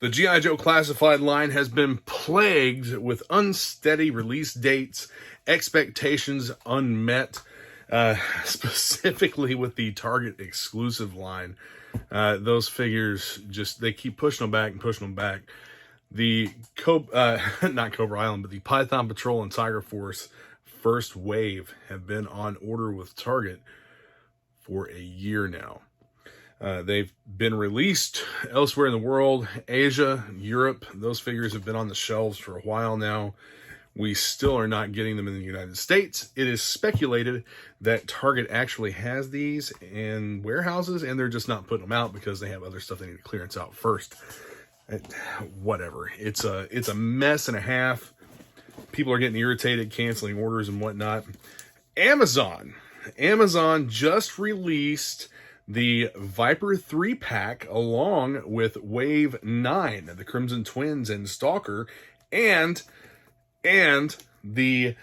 The G.I. Joe Classified line has been plagued with unsteady release dates, expectations unmet, specifically with the Target exclusive line. Those figures they keep pushing them back and pushing them back. The not Cobra Island, but the Python Patrol and Tiger Force first wave have been on order with Target for a year now. They've been released elsewhere in the world, Asia, Europe. Those figures have been on the shelves for a while now. We still are not getting them in the United States. It is speculated that Target actually has these in warehouses, and they're just not putting them out because they have other stuff they need to clearance out first. Whatever. It's a mess and a half. People are getting irritated, canceling orders and whatnot. Amazon just released the Viper 3-pack along with Wave 9, the Crimson Twins and Stalker, and the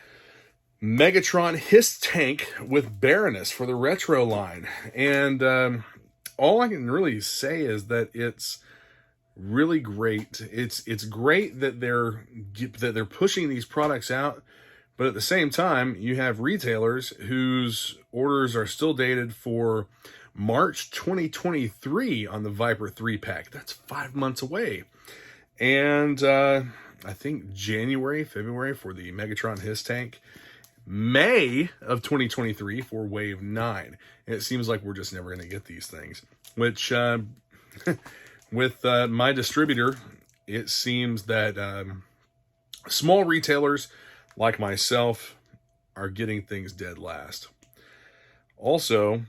Megatron Hiss Tank with Baroness for the Retro line. And all I can really say is that it's really great. It's great that they're pushing these products out, but at the same time, you have retailers whose orders are still dated for March 2023 on the Viper 3-pack. That's 5 months away. And I think January, February for the Megatron Hiss Tank. May of 2023 for Wave 9. And it seems like we're just never going to get these things. Which, with my distributor, it seems that small retailers like myself are getting things dead last. Also,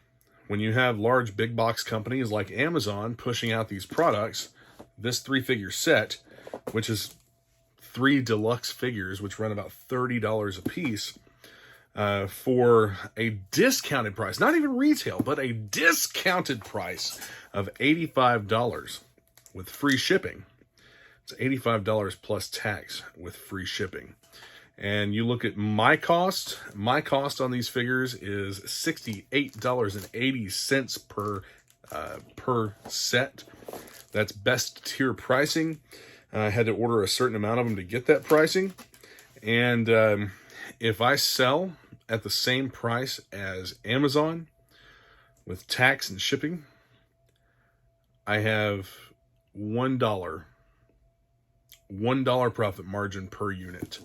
when you have large big box companies like Amazon pushing out these products, this 3-figure set, which is 3 deluxe figures, which run about $30 a piece, for a discounted price, not even retail, but a discounted price of $85 with free shipping. It's $85 plus tax with free shipping. And you look at my cost on these figures is $68.80 per set. That's best tier pricing. I had to order a certain amount of them to get that pricing. And if I sell at the same price as Amazon with tax and shipping, I have $1 profit margin per unit.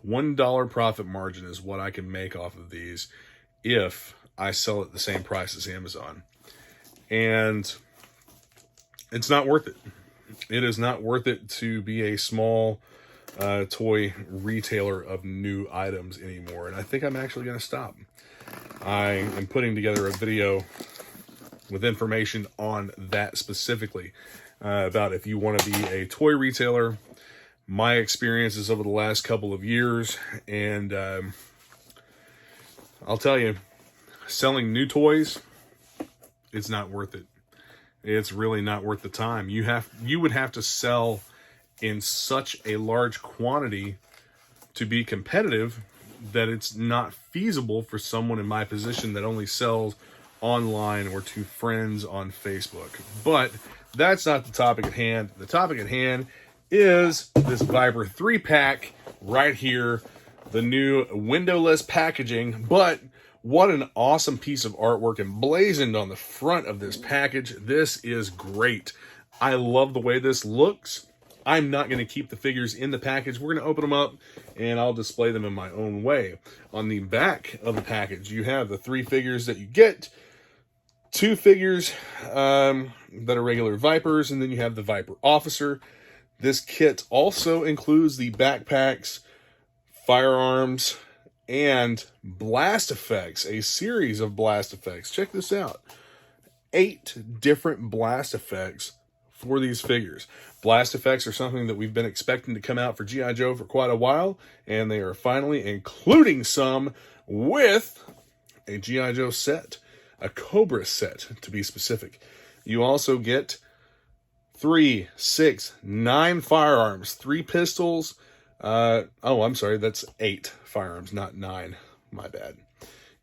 $1 profit margin is what I can make off of these if I sell at the same price as Amazon. And it's not worth it. It is not worth it to be a small toy retailer of new items anymore. And I think I'm actually going to stop. I am putting together a video with information on that specifically, about if you want to be a toy retailer, my experiences over the last couple of years. And I'll tell you, selling new toys, it's not worth it. It's really not worth the time. You would have to sell in such a large quantity to be competitive that it's not feasible for someone in my position that only sells online or to friends on Facebook. But that's not the topic at hand. The topic at hand is this Viper 3-pack right here, the new windowless packaging. But what an awesome piece of artwork emblazoned on the front of this package. This is great. I love the way this looks. I'm not going to keep the figures in the package. We're going to open them up and I'll display them in my own way. On the back of the package, you have the 3 figures that you get, 2 figures that are regular Vipers, and then you have the Viper Officer. This kit also includes the backpacks, firearms, and blast effects, a series of blast effects. Check this out. 8 different blast effects for these figures. Blast effects are something that we've been expecting to come out for G.I. Joe for quite a while, and they are finally including some with a G.I. Joe set, a Cobra set to be specific. You also get 3, 6, 9 firearms, 3 pistols. I'm sorry, that's 8 firearms, not 9. My bad.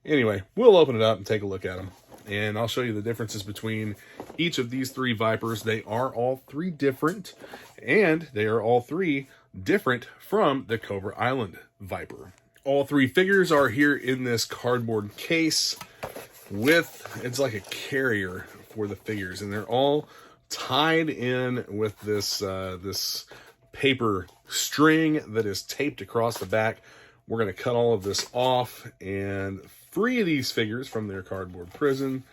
Anyway, we'll open it up and take a look at them. and I'll show you the differences between each of these three Vipers. They are all three different, and they are all three different from the Cobra Island Viper. All three figures are here in this cardboard case with, it's like a carrier for the figures, and they're all tied in with this this paper string that is taped across the back. We're going to cut all of this off and free these figures from their cardboard prison,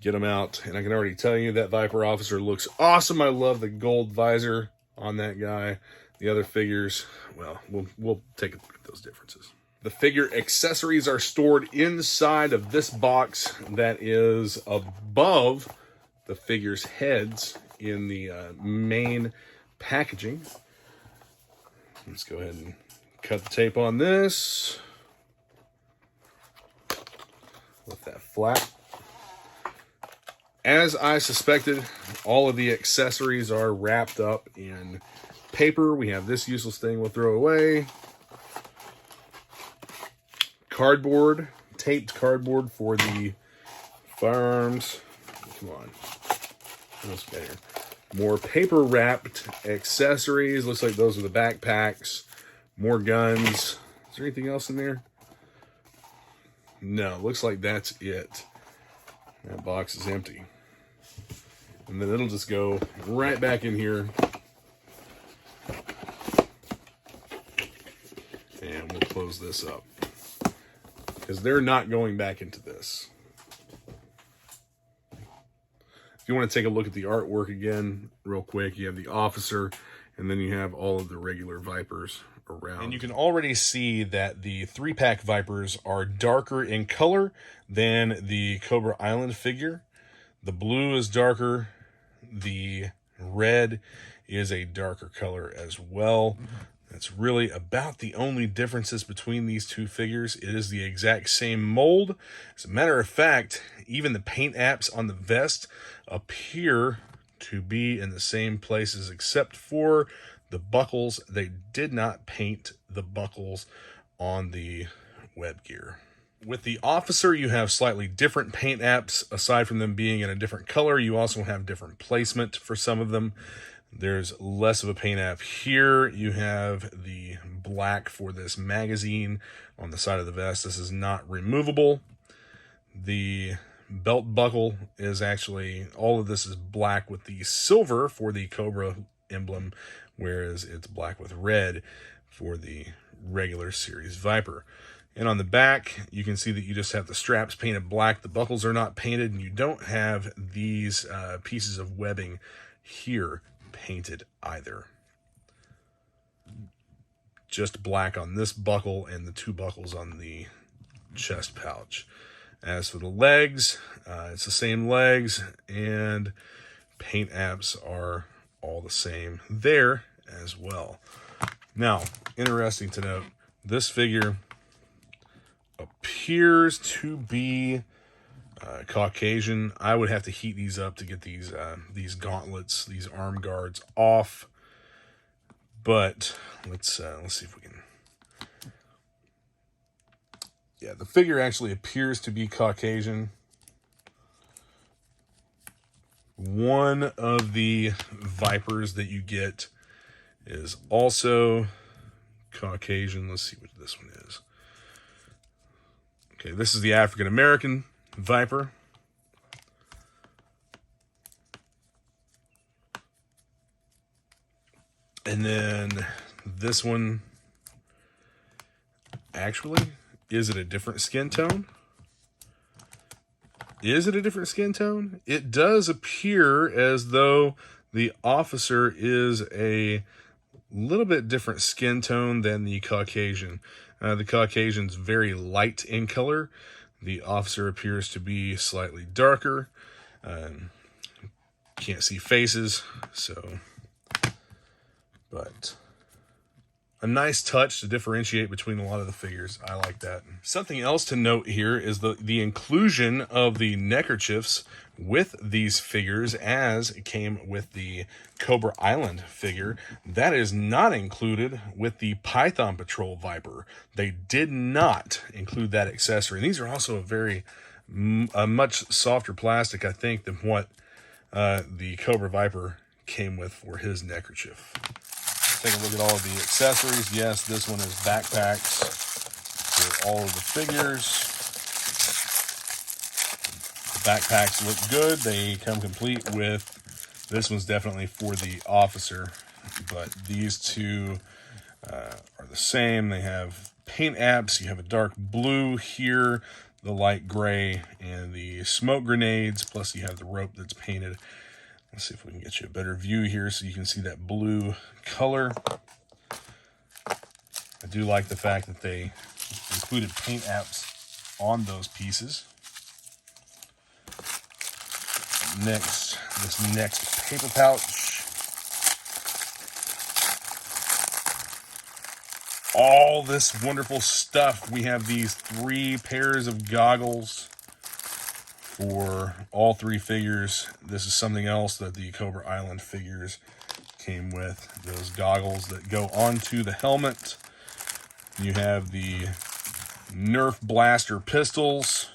get them out, and I can already tell you that Viper officer looks awesome. I love the gold visor on that guy. The other figures, well, we'll take a look at those differences. The figure accessories are stored inside of this box that is above the figure's heads in the main packaging. Let's go ahead and cut the tape on this. Let that flat. As I suspected, all of the accessories are wrapped up in paper. We have this useless thing we'll throw away. Cardboard, taped cardboard for the firearms. Come on. What's better? More paper wrapped accessories. Looks like those are the backpacks. More guns. Is there anything else in there? No, looks like that's it. That box is empty. And then it'll just go right back in here. And we'll close this up, because they're not going back into this. If you want to take a look at the artwork again real quick, you have the officer, and then you have all of the regular Vipers around. And you can already see that the 3-pack Vipers are darker in color than the Cobra Island figure. The blue is darker. The red is a darker color as well. That's really about the only differences between these two figures. It is the exact same mold. As a matter of fact, even the paint apps on the vest appear to be in the same places, except for the buckles. They did not paint the buckles on the web gear. With the officer, you have slightly different paint apps. Aside from them being in a different color, you also have different placement for some of them. There's less of a paint app here. You have the black for this magazine on the side of the vest. This is not removable. The belt buckle is actually, all of this is black with the silver for the Cobra emblem, whereas it's black with red for the regular series Viper. And on the back, you can see that you just have the straps painted black. The buckles are not painted, and you don't have these pieces of webbing here painted either. Just black on this buckle and the two buckles on the chest pouch. As for the legs, it's the same legs, and paint apps are all the same there as well. Now, interesting to note, this figure appears to be Caucasian. I would have to heat these up to get these gauntlets, these arm guards off. But let's see if we can. Yeah, the figure actually appears to be Caucasian. One of the Vipers that you get is also Caucasian. Let's see what this one is. Okay, this is the African American Viper. And then this one, actually, is it a different skin tone? Is it a different skin tone? It does appear as though the officer is a little bit different skin tone than the Caucasian. The Caucasian's very light in color. The officer appears to be slightly darker. Can't see faces, so... But a nice touch to differentiate between a lot of the figures. I like that. Something else to note here is the inclusion of the neckerchiefs with these figures, as it came with the Cobra Island figure. That is not included with the Python Patrol Viper. They did not include that accessory. And these are also a very a much softer plastic, I think, than what the Cobra Viper came with for his neckerchief. Take a look at all of the accessories. Yes, this one is backpacks for all of the figures. The backpacks look good. They come complete with, this one's definitely for the officer, but these two are the same. They have paint apps. You have a dark blue here, the light gray, and the smoke grenades, plus you have the rope that's painted. Let's see if we can get you a better view here so you can see that blue color. I do like the fact that they included paint apps on those pieces. Next, this next paper pouch. All this wonderful stuff. We have these 3 pairs of goggles for all 3 figures. This is something else that the Cobra Island figures came with. Those goggles that go onto the helmet. You have the Nerf blaster pistols.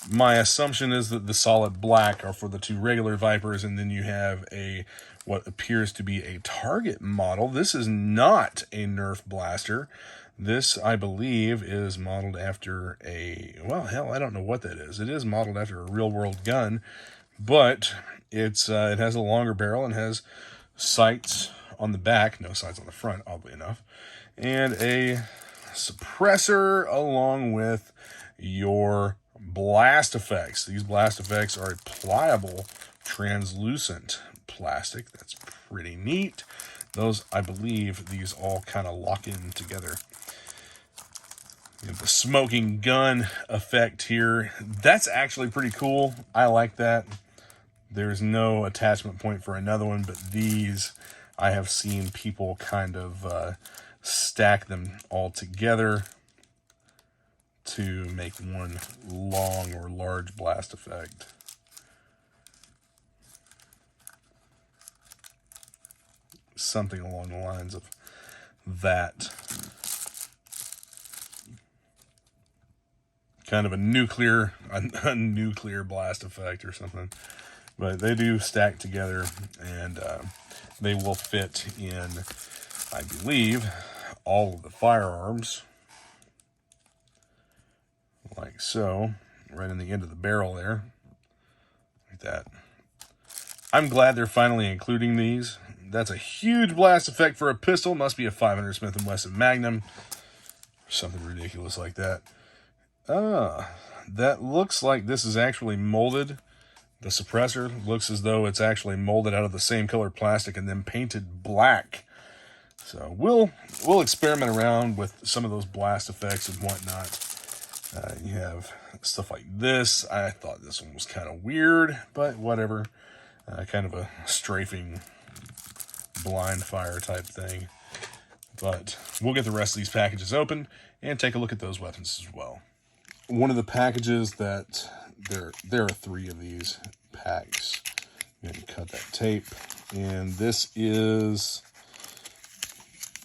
My assumption is that the solid black are for the 2 regular Vipers, and then you have a what appears to be a Target model. This is not a Nerf blaster. This, I believe, is modeled after a, well, hell, I don't know what that is. It is modeled after a real-world gun, but it has a longer barrel and has sights on the back, no sights on the front, oddly enough, and a suppressor along with your blast effects. These blast effects are a pliable, translucent plastic. That's pretty neat. Those, I believe, these all kind of lock in together. You have the smoking gun effect here. That's actually pretty cool. I like that. There's no attachment point for another one, but these, I have seen people kind of stack them all together to make one long or large blast effect. Something along the lines of that. Kind of a nuclear blast effect or something. But they do stack together, and they will fit in, I believe, all of the firearms. Like so, right in the end of the barrel there. Like that. I'm glad they're finally including these. That's a huge blast effect for a pistol. Must be a 500 Smith & Wesson Magnum. Something ridiculous like that. That looks like this is actually molded. The suppressor looks as though it's actually molded out of the same color plastic and then painted black. So we'll experiment around with some of those blast effects and whatnot. You have stuff like this. I thought this one was kind of weird, but whatever. Kind of a strafing blind fire type thing. But we'll get the rest of these packages open and take a look at those weapons as well. One of the packages that there are 3 of these packs. I'm going to cut that tape, and this is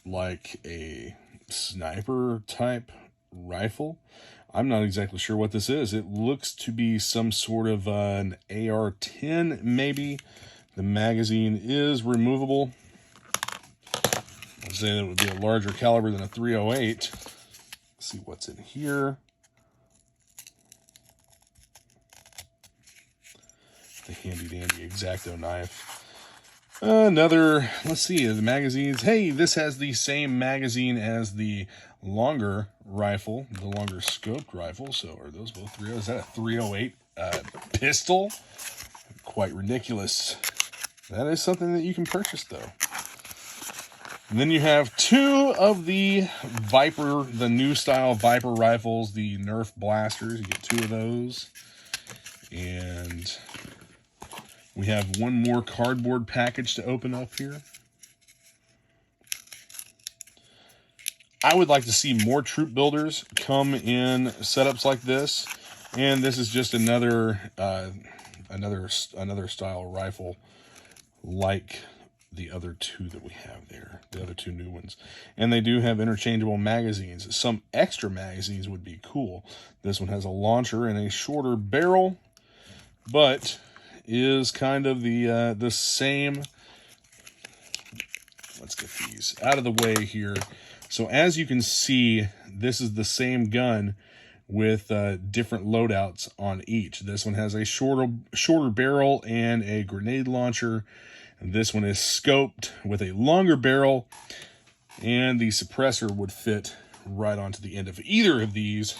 like a sniper type rifle. I'm not exactly sure what this is. It looks to be some sort of an AR-10 maybe. The magazine is removable. I'd say that it would be a larger caliber than a .308. Let's see what's in here. The handy dandy X-Acto knife. Another, let's see, the magazines. Hey, this has the same magazine as the longer rifle, the longer scoped rifle. So are those both 308? Is that a .308 pistol? Quite ridiculous. That is something that you can purchase, though. And then you have 2 of the Viper, the new style Viper rifles, the Nerf blasters. You get 2 of those. And we have one more cardboard package to open up here. I would like to see more troop builders come in setups like this. And this is just another style rifle like the other two that we have there, the other two new ones. And they do have interchangeable magazines. Some extra magazines would be cool. This one has a launcher and a shorter barrel, but is kind of the same. Let's get these out of the way here. So as you can see, this is the same gun with different loadouts on each. This one has a shorter barrel and a grenade launcher. And this one is scoped with a longer barrel, and the suppressor would fit right onto the end of either of these.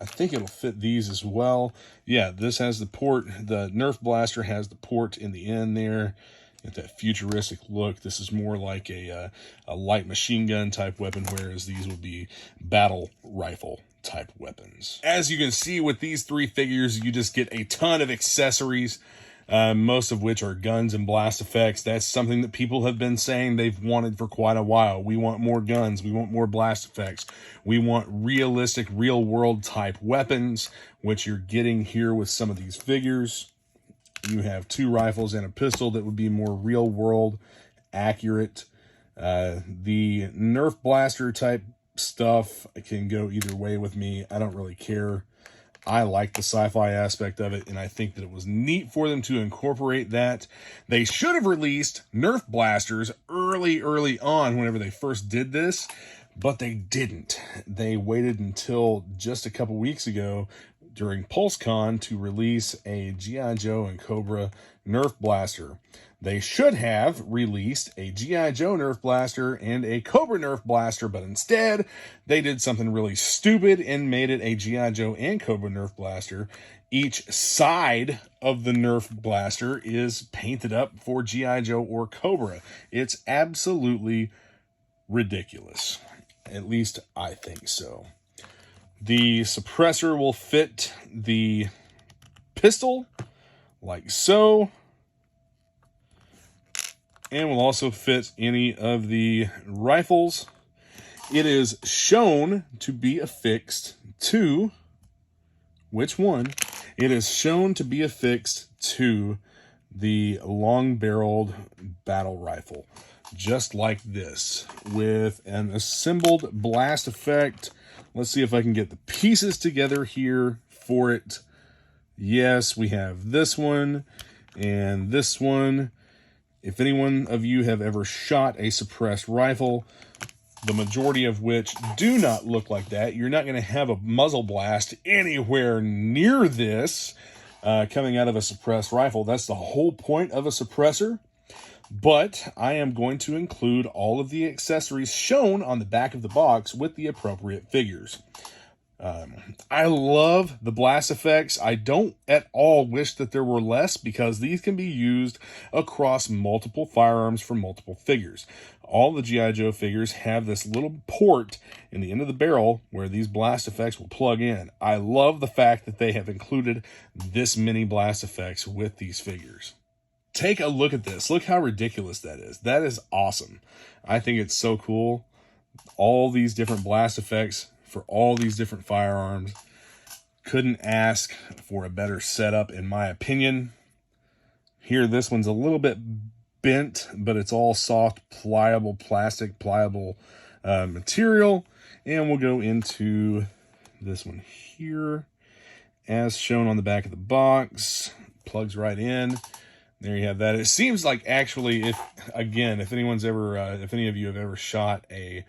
I think it'll fit these as well. Yeah, this has the port. The Nerf blaster has the port in the end there. Get that futuristic look. This is more like a light machine gun type weapon, whereas these will be battle rifle type weapons. As you can see with these three figures, you just get a ton of accessories, most of which are guns and blast effects. That's something that people have been saying they've wanted for quite a while. We want more guns. We want more blast effects. We want realistic, real world type weapons, which you're getting here with some of these figures. You have two rifles and a pistol that would be more real world accurate. The Nerf blaster type stuff can go either way with me. I don't really care. I like the sci-fi aspect of it, and I think that it was neat for them to incorporate that. They should have released Nerf blasters early on whenever they first did this, but they didn't. They waited until just a couple weeks ago during PulseCon to release a G.I. Joe and Cobra Nerf blaster. They should have released a G.I. Joe Nerf blaster and a Cobra Nerf blaster, but instead they did something really stupid and made it a G.I. Joe and Cobra Nerf blaster. Each side of the Nerf blaster is painted up for G.I. Joe or Cobra. It's absolutely ridiculous. At least I think so. The suppressor will fit the pistol like so, and will also fit any of the rifles. It is shown to be affixed to, which one? It is shown to be affixed to the long-barreled battle rifle, just like this, with an assembled blast effect. Let's see if I can get the pieces together here for it. Yes, we have this one and this one. If any one of you have ever shot a suppressed rifle, the majority of which do not look like that, you're not going to have a muzzle blast anywhere near this coming out of a suppressed rifle. That's the whole point of a suppressor. But I am going to include all of the accessories shown on the back of the box with the appropriate figures. I love the blast effects. I don't at all wish that there were less, because these can be used across multiple firearms for multiple figures. All the G.I. Joe figures have this little port in the end of the barrel where these blast effects will plug in. I love the fact that they have included this many blast effects with these figures. Take a look at this. Look how ridiculous that is. That is awesome. I think it's so cool. All these different blast effects for all these different firearms. Couldn't ask for a better setup, in my opinion. Here, this one's a little bit bent, but it's all soft, pliable plastic, pliable material. And we'll go into this one here, as shown on the back of the box. Plugs right in. There you have that. It seems like, actually, if anyone's ever, if any of you have ever shot a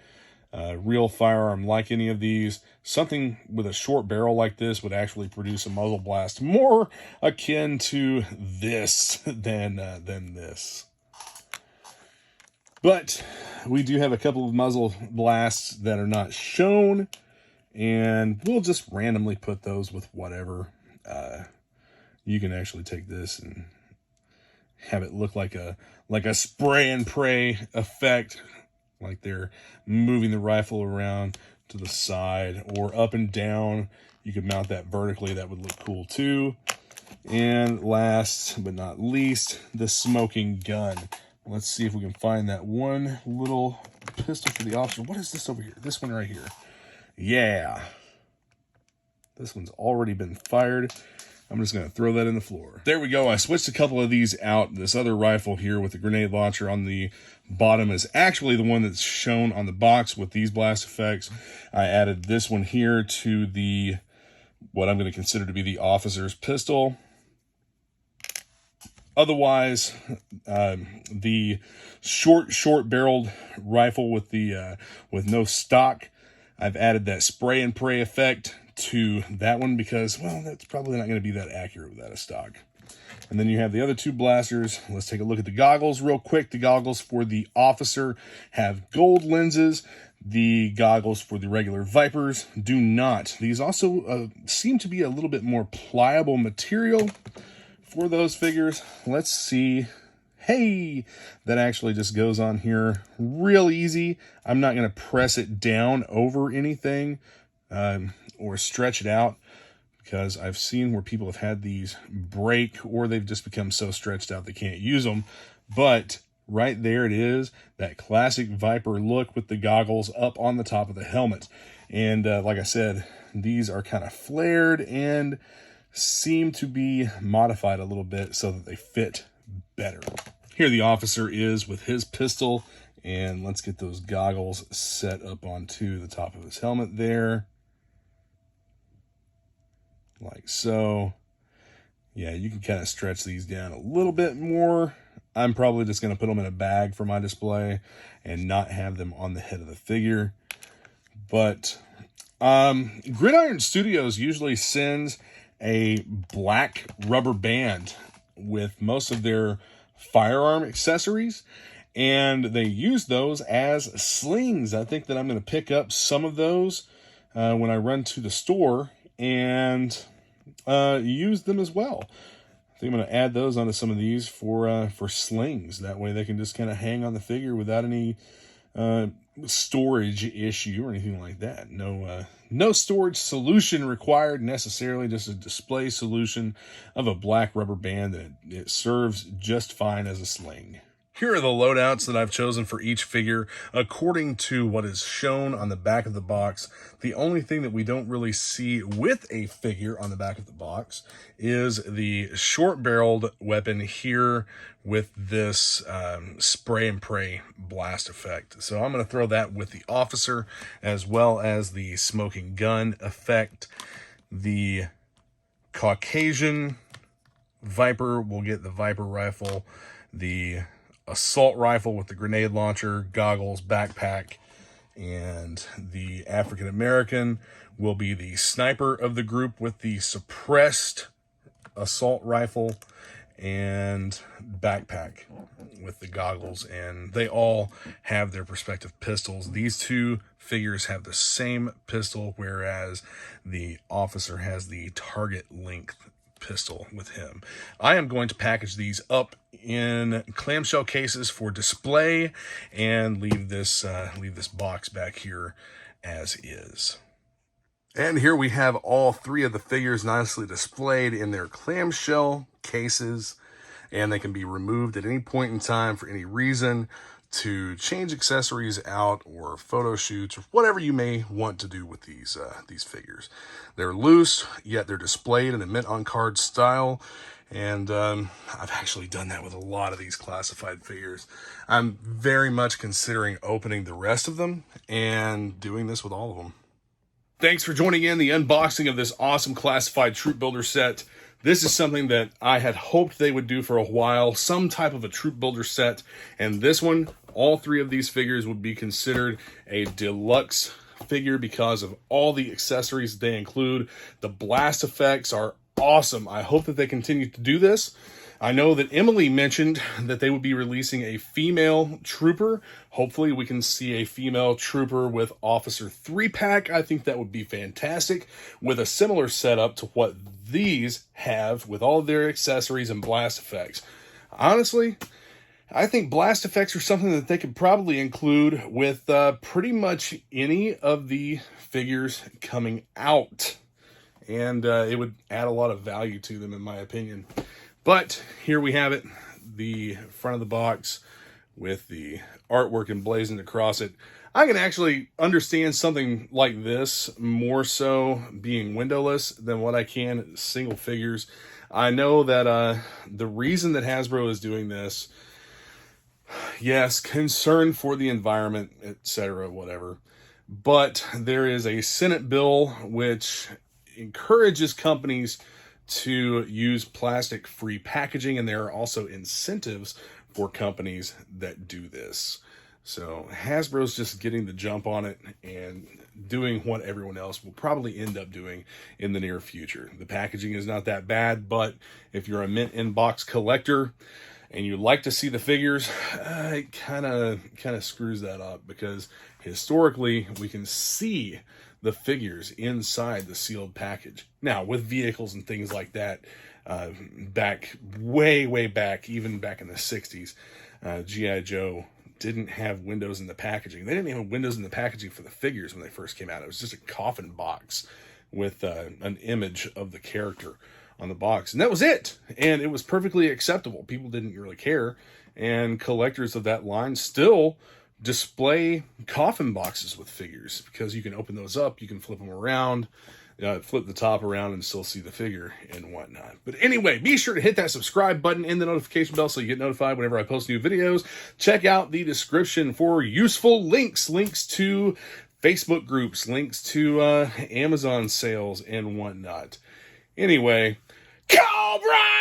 real firearm like any of these, something with a short barrel like this would actually produce a muzzle blast more akin to this than this. But we do have a couple of muzzle blasts that are not shown, and we'll just randomly put those with whatever. You can actually take this and have it look like a spray and pray effect, like they're moving the rifle around to the side or up and down. You could mount that vertically. That would look cool too. And last but not least, the smoking gun. Let's see if we can find that one little pistol for the officer. What is this over here? This one right here. Yeah. This one's already been fired. I'm just going to throw that in the floor. There we go. I switched a couple of these out. This other rifle here with the grenade launcher on the bottom is actually the one that's shown on the box with these blast effects. I added this one here to the, what I'm going to consider to be the officer's pistol. Otherwise, the short barreled rifle with the with no stock, I've added that spray and pray effect to that one because, well, that's probably not going to be that accurate without a stock. And then you have the other two blasters. Let's take a look at the goggles real quick. The goggles for the officer have gold lenses. The goggles for the regular Vipers do not. These also seem to be a little bit more pliable material for those figures. Let's see. Hey, that actually just goes on here real easy. I'm not going to press it down over anything or stretch it out, because I've seen where people have had these break or they've just become so stretched out they can't use them. But right there it is, that classic Viper look with the goggles up on the top of the helmet. And like I said, these are kind of flared and seem to be modified a little bit so that they fit better. Here the officer is with his pistol, and let's get those goggles set up onto the top of his helmet there. Like so. Yeah, you can kind of stretch these down a little bit more. I'm probably just going to put them in a bag for my display and not have them on the head of the figure. But Gridiron Studios usually sends a black rubber band with most of their firearm accessories, and they use those as slings. I think that I'm going to pick up some of those when I run to the store and use them as well. I think I'm going to add those onto some of these for slings. That way they can just kind of hang on the figure without any storage issue or anything like that. No storage solution required necessarily, just a display solution of a black rubber band that it serves just fine as a sling. Here are the loadouts that I've chosen for each figure according to what is shown on the back of the box. The only thing that we don't really see with a figure on the back of the box is the short-barreled weapon here with this spray and pray blast effect. So I'm going to throw that with the officer, as well as the smoking gun effect. The Caucasian Viper will get the Viper rifle, the assault rifle with the grenade launcher, goggles, backpack, and the African American will be the sniper of the group with the suppressed assault rifle and backpack with the goggles. And they all have their respective pistols. These two figures have the same pistol, whereas the officer has the target length pistol with him. I am going to package these up in clamshell cases for display and leave this box back here as is. And here we have all three of the figures nicely displayed in their clamshell cases, and they can be removed at any point in time for any reason to change accessories out or photo shoots or whatever you may want to do with these figures. They're loose, yet they're displayed in a mint on card style. And I've actually done that with a lot of these classified figures. I'm very much considering opening the rest of them and doing this with all of them. Thanks for joining in the unboxing of this awesome classified troop builder set. This is something that I had hoped they would do for a while, some type of a troop builder set. And this one, all three of these figures would be considered a deluxe figure because of all the accessories they include. The blast effects are awesome. I hope that they continue to do this. I know that Emily mentioned that they would be releasing a female trooper. Hopefully we can see a female trooper with Officer 3-pack. I think that would be fantastic, with a similar setup to what these have with all of their accessories and blast effects. Honestly, I think blast effects are something that they could probably include with pretty much any of the figures coming out. And it would add a lot of value to them, in my opinion. But here we have it, the front of the box with the artwork emblazoned across it. I can actually understand something like this more so being windowless than what I can single figures. I know that the reason that Hasbro is doing this, yes, concern for the environment, etc., whatever, but there is a Senate bill which encourages companies to use plastic-free packaging, and there are also incentives for companies that do this. So Hasbro's just getting the jump on it and doing what everyone else will probably end up doing in the near future. The packaging is not that bad, but if you're a mint in-box collector and you like to see the figures, it kind of screws that up, because historically we can see the figures inside the sealed package. Now, with vehicles and things like that, back way back, even back in the 60s, G.I. Joe didn't have windows in the packaging. They didn't even have windows in the packaging for the figures when they first came out. It was just a coffin box with an image of the character on the box, and that was it. And it was perfectly acceptable. People didn't really care, and collectors of that line still display coffin boxes with figures, because you can open those up, you can flip them around, flip the top around, and still see the figure and whatnot. But anyway, be sure to hit that subscribe button and the notification bell so you get notified whenever I post new videos. Check out the description for useful links to Facebook groups, links to Amazon sales and whatnot. Anyway, Cobra!